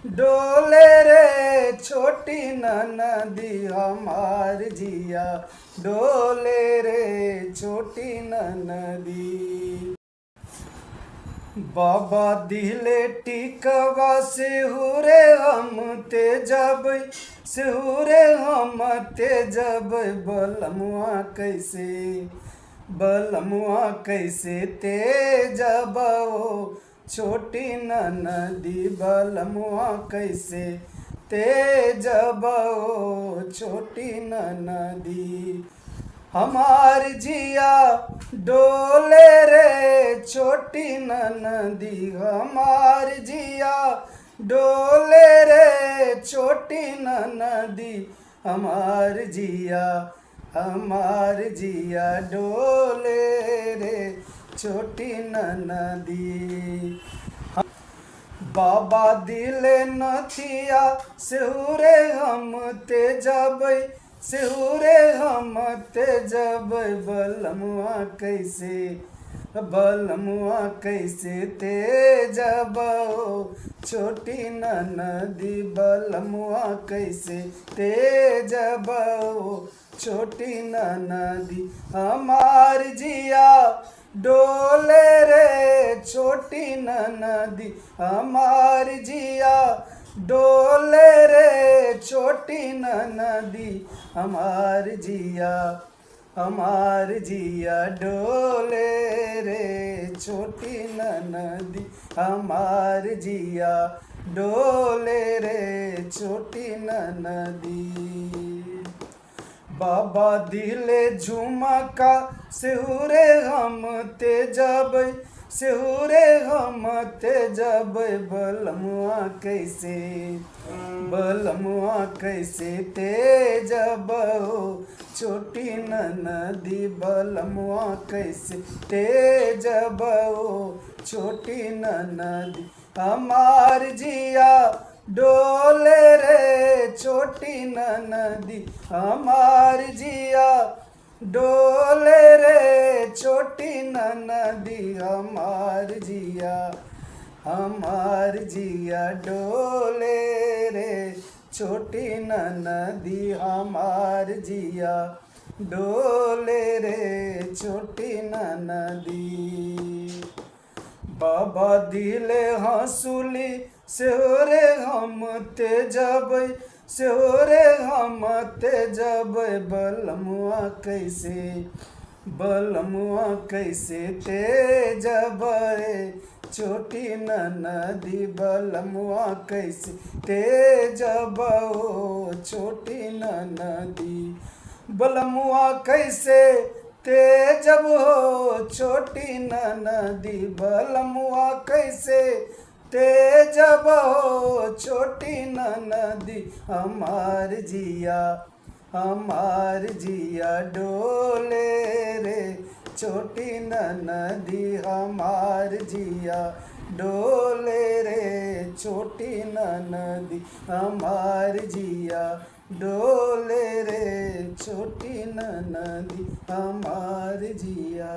डोले रे छोटी ननदी हमार जिया डोले रे छोटी ननदी। बाबा दिले टिकवा से हुरे हम ते जब से हुरे हम ते जब बलमुआ कैसे बलमुआ कैसे ते जब ओ छोटी ननदी बलमुआ कैसे ते जब ओ छोटी ननदी। हमार जिया डोले रे छोटी ननदी हमार जिया डोले रे छोटी ननदी हमार जिया डोले रे छोटी ननदी। बाबा दिले नथिया सेहुरे हम ते जब सेहुरे हम ते जब बलमुआ कैसे ते जब ओ छोटी ननदी बलमुआ कैसे ते जब ओ छोटी ननदी। हमार जिया डोले रे छोटी ननदी हमार जिया डोले रे छोटी ननदी हमार जिया डोले रे छोटी ननदी हमार जिया डोले रे छोटी ननदी। बाबा दिले झुमका सेहुरे हम ते जब सेहुरे हम ते जब बलमुआ कैसे ते जब ओ छोटी ननदी बलमुआ कैसे ते जब ओ छोटी ननदी। हमार जिया डोले रे छोटी ननदी हमार जिया डोले रे छोटी ननदी हमार जिया डोले रे छोटी ननदी हमार जिया डोले रे छोटी ननदी। बाबा दिले हंसुली सेहोरे हम ते जब सेहोरे हम ते जब बलमुआ कैसे ते जब छोटी ननदी बलमुआ कैसे ते जब ओ छोटी ननदी। बलमुआ कैसे ते जब हो छोटी ननदी बलमुआ कैसे ते जब हो छोटी ननदी। हमार जिया डोले रे छोटी ननदी हमार जिया डोले रे छोटी ननदी हमार जिया डोले रे छोटी ननदी हमार जिया।